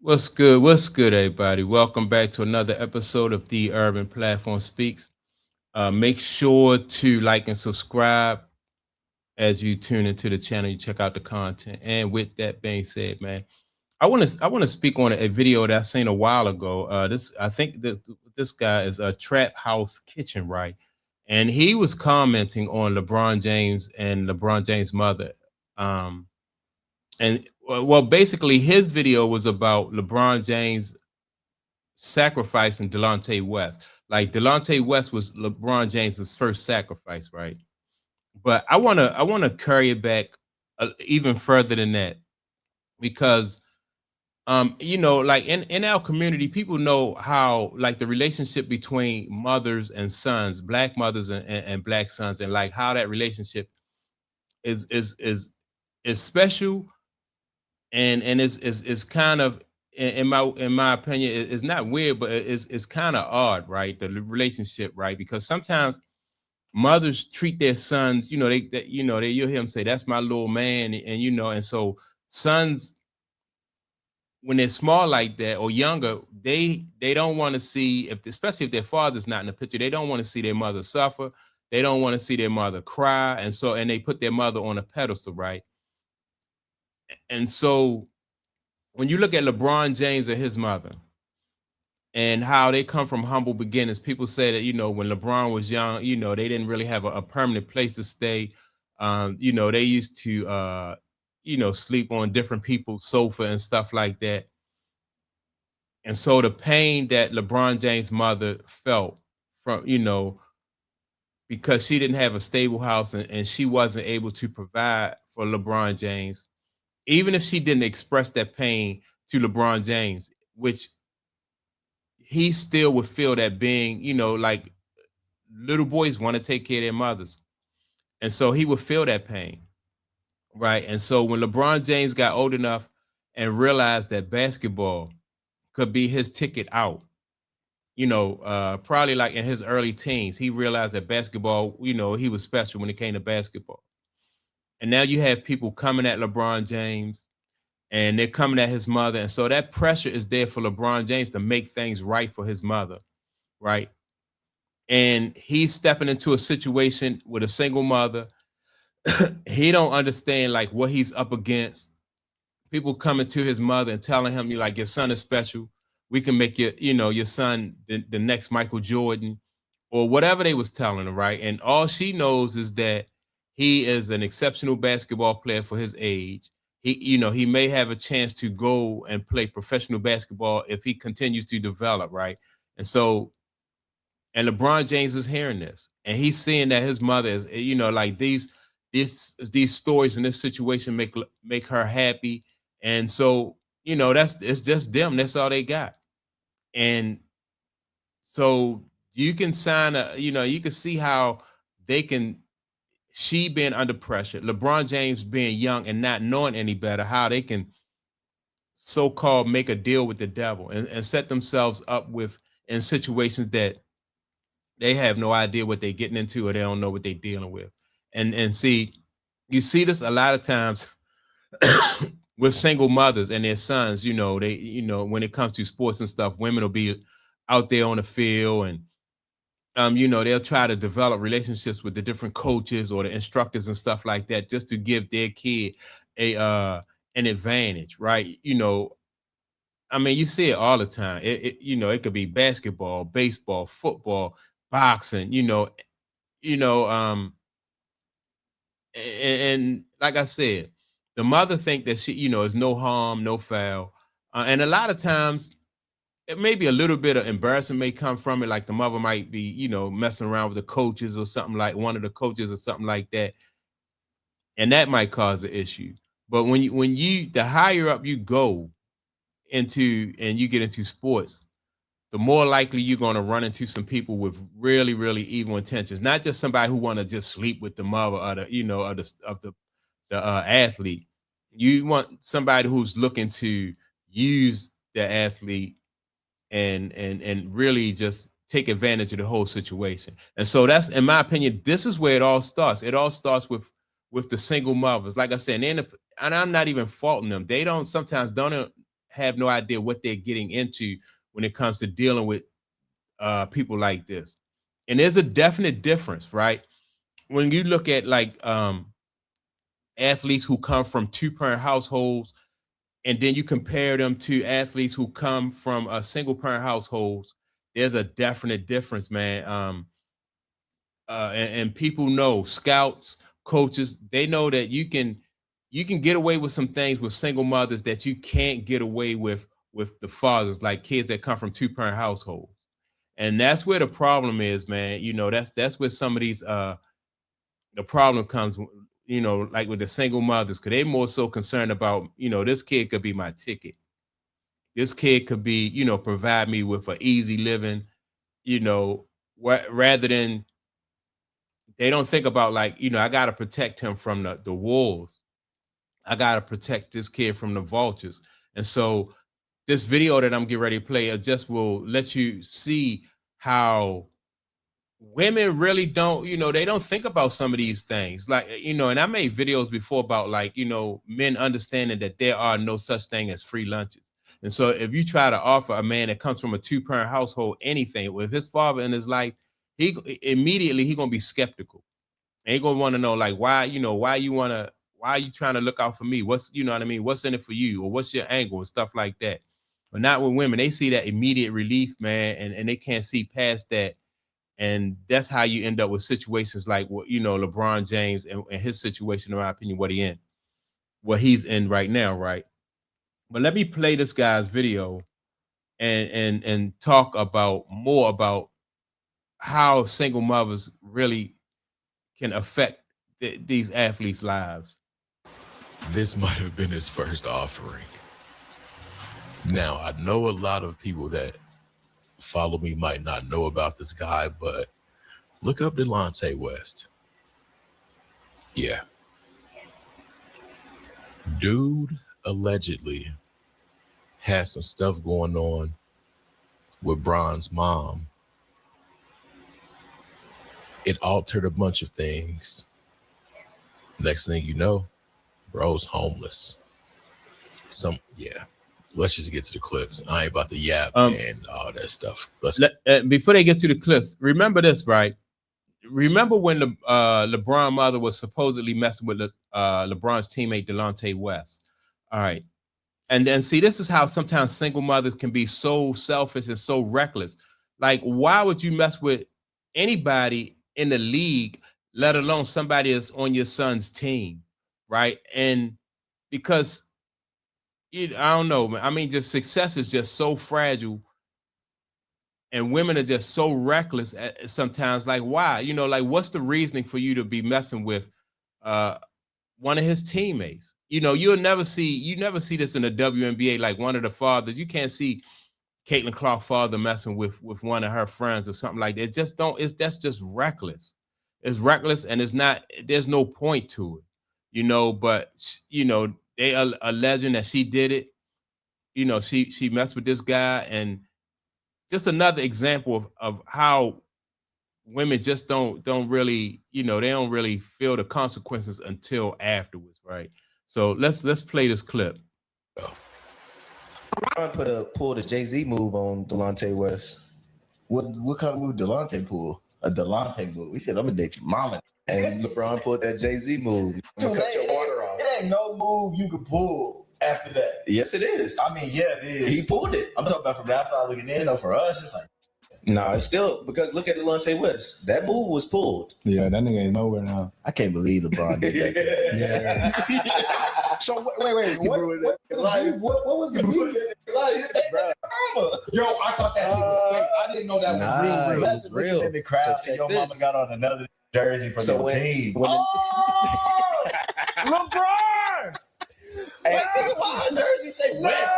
What's good? What's good, everybody? Welcome back to another episode of The Urban Platform Speaks. Make sure to like and subscribe as you tune into the channel. You check out the content. And with that being said, man, I want to speak on a video that I seen a while ago. This I think this guy is a Trap House Kitchen, right? And he was commenting on LeBron James and LeBron James' mother. Um, and well, basically, his video was about LeBron James sacrificing Delonte West. Like Delonte West was LeBron James's first sacrifice, right? But I wanna carry it back even further than that because like in our community, people know how like the relationship between mothers and sons, black mothers and black sons, and like how that relationship is special and is kind of in my opinion it's not weird but it's kind of odd, right? The relationship, right? Because sometimes mothers treat their sons, you'll hear them say that's my little man, and and so sons, when they're small like that or younger, they don't want to see, if especially if their father's not in the picture, they don't want to see their mother suffer. They don't want to see their mother cry, and they put their mother on a pedestal, right? And so when you look at LeBron James and his mother and how they come from humble beginnings, people say that, when LeBron was young, they didn't really have a permanent place to stay. They used to, sleep on different people's sofa and stuff like that. And so the pain that LeBron James' mother felt from, because she didn't have a stable house and she wasn't able to provide for LeBron James, even if she didn't express that pain to LeBron James, which he still would feel that, being, like little boys want to take care of their mothers. And so he would feel that pain. Right. And so when LeBron James got old enough and realized that basketball could be his ticket out, probably like in his early teens, he realized that basketball, he was special when it came to basketball. And now you have people coming at LeBron James and they're coming at his mother. And so that pressure is there for LeBron James to make things right for his mother. Right. And he's stepping into a situation with a single mother. He don't understand like what he's up against. People coming to his mother and telling him, you like, your son is special. We can make your son the next Michael Jordan or whatever they was telling him, right? And all she knows is that he is an exceptional basketball player for his age. He may have a chance to go and play professional basketball if he continues to develop, right? And so, and LeBron James is hearing this, and he's seeing that his mother is, like these stories in this situation make her happy, and so that's it's just them. That's all they got, and so you can you can see how they can. She being under pressure, LeBron James being young and not knowing any better, how they can so-called make a deal with the devil and set themselves up with in situations that they have no idea what they're getting into, or they don't know what they're dealing with. And see, you see this a lot of times with single mothers and their sons. When it comes to sports and stuff, women will be out there on the field, and they'll try to develop relationships with the different coaches or the instructors and stuff like that, just to give their kid a an advantage, right? I mean, you see it all the time. It could be basketball, baseball, football, boxing, you know, um, and like I said, the mother think that she, is no harm, no foul. And a lot of times it may be a little bit of embarrassment may come from it. Like the mother might be, messing around with the coaches or something, like one of the coaches or something like that. And that might cause an issue. But when you the higher up you go into and you get into sports, the more likely you're going to run into some people with really, really evil intentions. Not just somebody who want to just sleep with the mother or the, of the athlete. You want somebody who's looking to use the athlete and really just take advantage of the whole situation. And so that's, in my opinion, this is where it all starts. It all starts with the single mothers. Like I said, and I'm not even faulting them. They don't sometimes don't have no idea what they're getting into when it comes to dealing with people like this. And there's a definite difference, right? When you look at like athletes who come from two-parent households, and then you compare them to athletes who come from a single-parent households, there's a definite difference, man. And people know, scouts, coaches, they know that you can get away with some things with single mothers that you can't get away with the fathers, like kids that come from two-parent households. And that's where the problem is, man. You know, that's where some of these the problem comes, you know, like with the single mothers, because they're more so concerned about, you know, this kid could be my ticket. This kid could be, you know, provide me with an easy living, you know, rather than they don't think about, like, you know, I got to protect him from the wolves. I got to protect this kid from the vultures. And so this video that I'm getting ready to play, it just will let you see how women really don't, you know, they don't think about some of these things. Like, you know, and I made videos before about, like, you know, men understanding that there are no such thing as free lunches. And so if you try to offer a man that comes from a two-parent household anything with his father in his life, he gonna be skeptical. And he gonna want to know, like, why you are you trying to look out for me? What's, you know what I mean? What's in it for you? Or what's your angle and stuff like that. But not with women. They see that immediate relief, man, and they can't see past that. And that's how you end up with situations like what, you know, LeBron James and his situation, in my opinion, what he's in right now, right? But let me play this guy's video and talk about more about how single mothers really can affect these athletes' lives. This might have been his first offering. Now, I know a lot of people that follow me might not know about this guy, but look up Delonte West. Yeah. Dude allegedly has some stuff going on with Bron's mom. It altered a bunch of things. Next thing you know, bro's homeless. Let's just get to the clips. I ain't about to yap and all that stuff. Before they get to the clips, remember this, right? Remember when the LeBron mother was supposedly messing with LeBron's teammate Delonte West. All right. And then see, this is how sometimes single mothers can be so selfish and so reckless. Like, why would you mess with anybody in the league, let alone somebody that's on your son's team, right? And because I don't know, man. I mean, just success is just so fragile, and women are just so reckless sometimes. Like, why? You know, like, what's the reasoning for you to be messing with one of his teammates? You know, you never see this in the WNBA. Like, one of the fathers, you can't see Caitlin Clark's father messing with one of her friends or something like that. That's just reckless. It's reckless, and there's no point to it, you know. But you know, they are alleging that she did it. You know, she messed with this guy, and just another example of how women just don't really, you know, they don't really feel the consequences until afterwards, right? So let's play this clip. LeBron pulled a Jay-Z move on Delonte West. What kind of move Delonte pulled? A Delonte move. He said, I'm gonna date your mama. And LeBron pulled that Jay-Z move. Dude, cut your water off. It ain't no move you could pull after that. Yes, it is. I mean, yeah, it is. He pulled it. I'm talking about from the outside looking in, though. For us, it's like, no, it's still, because look at Delonte West. That move was pulled. Yeah, that nigga ain't nowhere now. I can't believe LeBron did that to him. Yeah. so wait. What was the beef? Yo, I thought that shit was fake. I didn't know that was real. It was real. In the crowd, So your this. mama got on another jersey from your team. LeBron! Hey, why the jersey say West?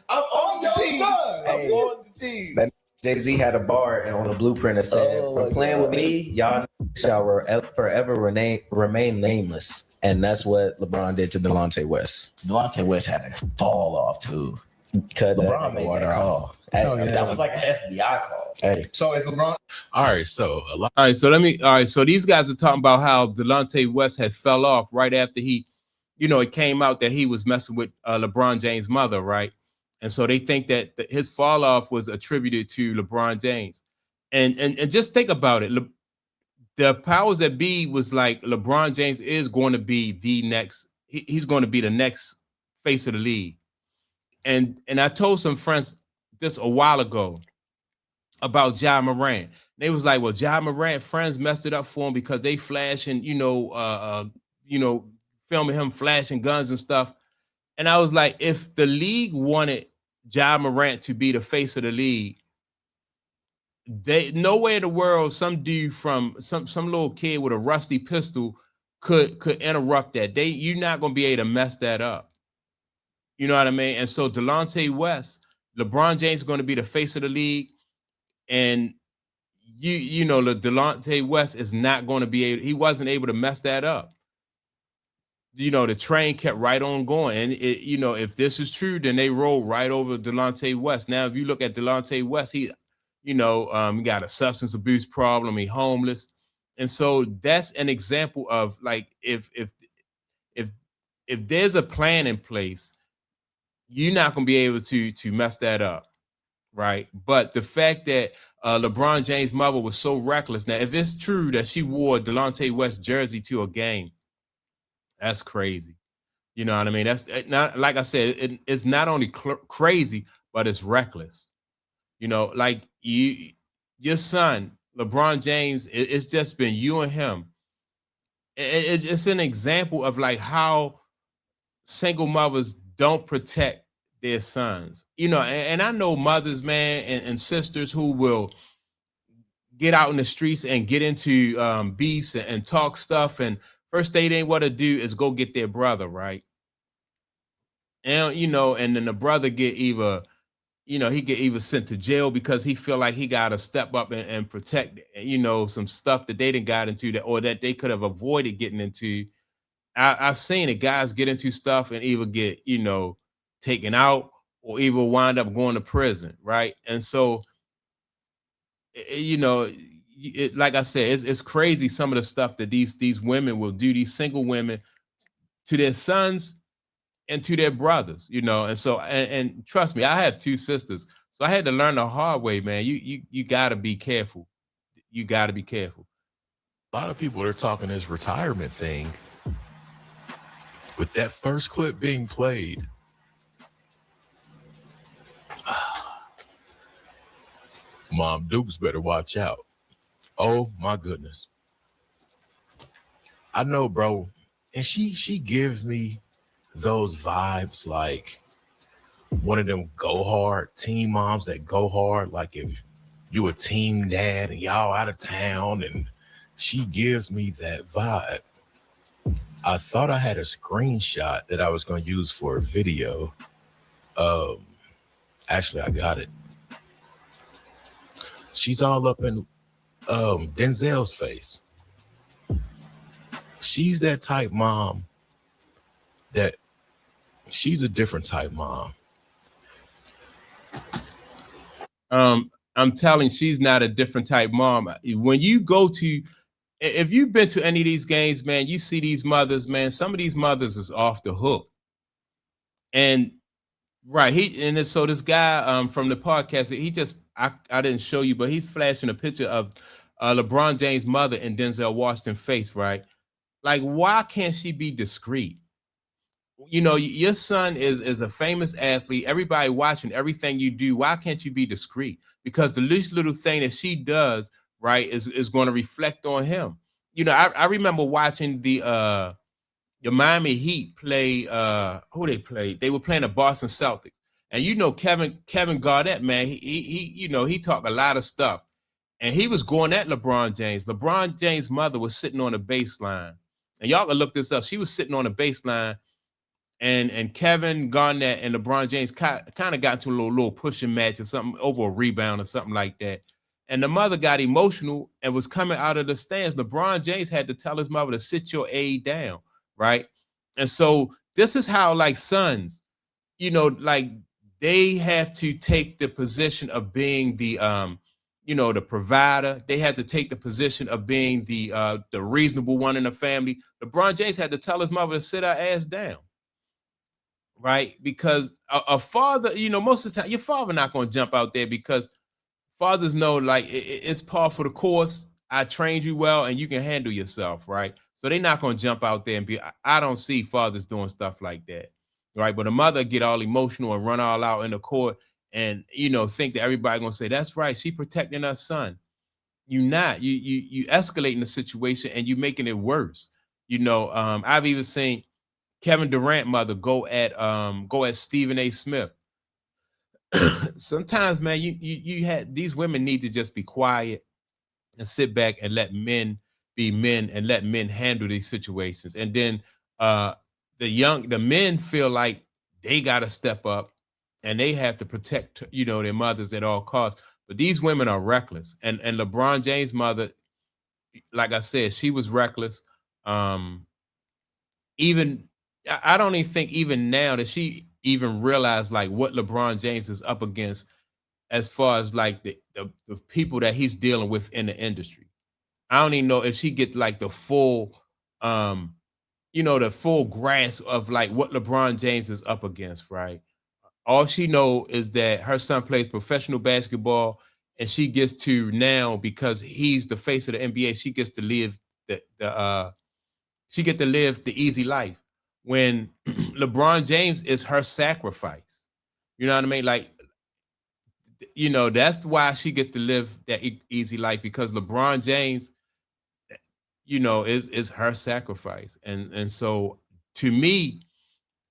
I'm on the team. I'm on the team. Jay-Z had a bar on a blueprint that said, "For playing with me, y'all shall forever remain nameless." And that's what LeBron did to Delonte West. Delonte West had a fall off too. Cut LeBron made that call. That was like an FBI call. Hey. So is LeBron? All right, so So these guys are talking about how Delonte West had fell off right after he, you know, it came out that he was messing with LeBron James' mother, right? And so they think that his fall off was attributed to LeBron James. And just think about it. The powers that be was like, LeBron James is going to be the next, he's going to be the next face of the league. And I told some friends this a while ago about Ja Morant. They was like, well, Ja Morant friends messed it up for him because they flashing, filming him flashing guns and stuff. And I was like, if the league wanted Ja Morant to be the face of the league, they nowhere in the world some dude from some little kid with a rusty pistol could interrupt that. You're not gonna be able to mess that up. You know what I mean? And so Delonte West, LeBron James is going to be the face of the league, and Delonte West is not going to be able. He wasn't able to mess that up. The train kept right on going, and if this is true, then they roll right over Delonte West. Now, if you look at Delonte West, he got a substance abuse problem. He's homeless, and so that's an example of like if there's a plan in place, you're not going to be able to mess that up, right? But the fact that LeBron James' mother was so reckless. Now, if it's true that she wore Delonte West jersey to a game, that's crazy. You know what I mean? That's not, like I said, it's not only crazy, but it's reckless. Like your son, LeBron James, it's just been you and him. It's an example of like how single mothers don't protect their sons. And I know mothers, man, and sisters who will get out in the streets and get into beefs and talk stuff, and first thing they want to do is go get their brother, right? And and then the brother get either sent to jail because he feel like he got to step up and protect some stuff that they didn't got into or that they could have avoided getting into. I've seen it, guys get into stuff and either get taken out or either wind up going to prison, right? And so like I said, it's crazy some of the stuff that these women will do, these single women, to their sons and to their brothers, and so and trust me, I have two sisters, so I had to learn the hard way, man. You got to be careful. You got to be careful. A lot of people are talking this retirement thing. With that first clip being played, Mom Dukes better watch out. Oh my goodness. I know, bro. And she gives me those vibes like one of them go hard teen moms that go hard. Like if you a team dad and y'all out of town, and she gives me that vibe. I thought I had a screenshot that I was going to use for a video. Actually, I got it. She's all up in Denzel's face. She's that type mom that she's a different type mom. I'm telling, she's not a different type mom. When you go to, if you've been to any of these games, man, you see these mothers, man. Some of these mothers is off the hook. And right, so this guy from the podcast, he just I didn't show you, but he's flashing a picture of LeBron James' mother and Denzel Washington's face, right? Like, why can't she be discreet? Your son is a famous athlete. Everybody watching everything you do. Why can't you be discreet? Because the least little thing that she does, right, is going to reflect on him. I remember watching the Miami Heat play. Who they played? They were playing the Boston Celtics, and Kevin Garnett, man, he talked a lot of stuff, and he was going at LeBron James. LeBron James' mother was sitting on the baseline, and y'all can look this up. She was sitting on the baseline. And Kevin Garnett and LeBron James kind of got into a little pushing match or something over a rebound or something like that. And the mother got emotional and was coming out of the stands. LeBron James had to tell his mother to sit your aide down, right? And so this is how, like, sons, like, they have to take the position of being the the provider. They had to take the position of being the reasonable one in the family. LeBron James had to tell his mother to sit her ass down. right? Because a father, you know, most of the time, your father not going to jump out there because fathers know like it's par for the course. I trained you well and you can handle yourself, right? So they're not going to jump out there and be, I don't see fathers doing stuff like that, right? But a mother get all emotional and run all out in the court and, you know, think that everybody going to say, that's right, she protecting her son. You not, you escalating the situation and you making it worse. You know, I've even seen Kevin Durant mother go at Stephen A. Smith. Sometimes, man, you had these women need to just be quiet and sit back and let men be men and let men handle these situations. And then the men feel like they got to step up and they have to protect, you know, their mothers at all costs. But these women are reckless. And LeBron James' mother, like I said, she was reckless. Even I don't even think even now that she even realized like what LeBron James is up against as far as like the people that he's dealing with in the industry. I don't even know if she get like the full you know, the full grasp of like what LeBron James is up against, right? All she know is that her son plays professional basketball and she gets to now, because he's the face of the NBA, she gets to live she get to live the easy life when LeBron James is her sacrifice. You know what I mean? Like, you know, that's why she get to live that easy life, because LeBron James, you know, is her sacrifice. And so to me,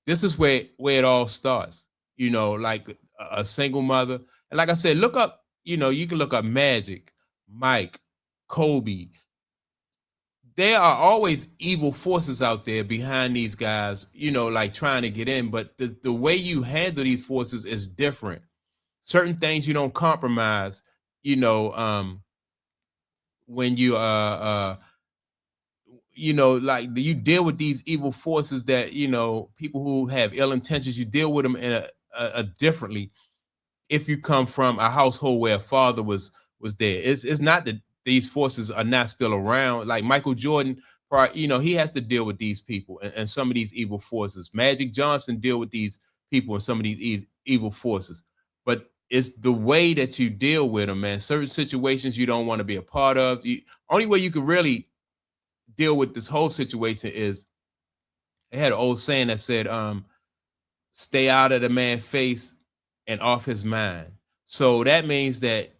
this is where it all starts. You know, like a single mother. And like I said, look up, you know, you can look up Magic, Mike, Kobe. There are always evil forces out there behind these guys, you know, like trying to get in. But the way you handle these forces is different. Certain things you don't compromise, you know, when you know, like you deal with these evil forces that, you know, people who have ill intentions, you deal with them in a differently if you come from a household where a father was there. It's not that these forces are not still around. Like Michael Jordan, you know, he has to deal with these people and some of these evil forces. Magic Johnson deal with these people and some of these evil forces. But it's the way that you deal with them, man. Certain situations you don't want to be a part of. Only way you can really deal with this whole situation is, they had an old saying that said, stay out of the man's face and off his mind. So that means that,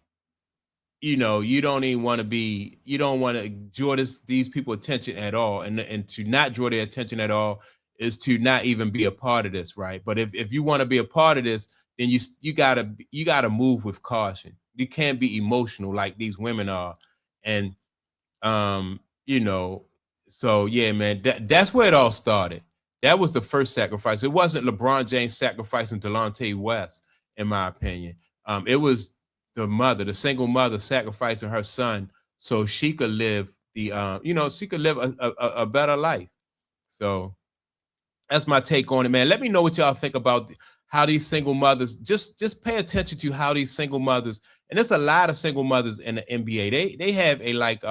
you know, you don't even want to be, you don't want to draw these people attention at all. And to not draw their attention at all is to not even be a part of this, right? But if you want to be a part of this, then you gotta move with caution. You can't be emotional like these women are. And you know, so yeah, man, that's where it all started. That was the first sacrifice. It wasn't LeBron James sacrificing Delonte West, in my opinion. It was the mother, the single mother, sacrificing her son so she could live you know, she could live a better life. So that's my take on it, man. Let me know what y'all think about how these single mothers, just pay attention to how these single mothers, and there's a lot of single mothers in the NBA. They have a like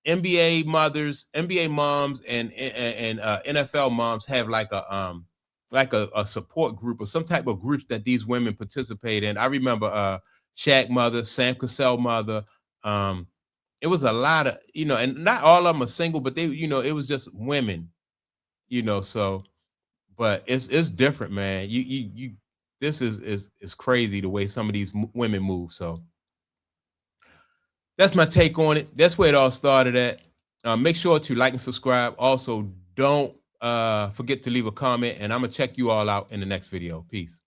NBA mothers, NBA moms, and NFL moms have like a support group or some type of groups that these women participate in. I remember Shaq mother, Sam Cassell mother. It was a lot of, you know, and not all of them are single, but they, you know, it was just women, you know. So, but it's different, man. You this is crazy the way some of these women move. So that's my take on it. That's where it all started at. Make sure to like and subscribe. Also, don't forget to leave a comment, and I'm going to check you all out in the next video. Peace.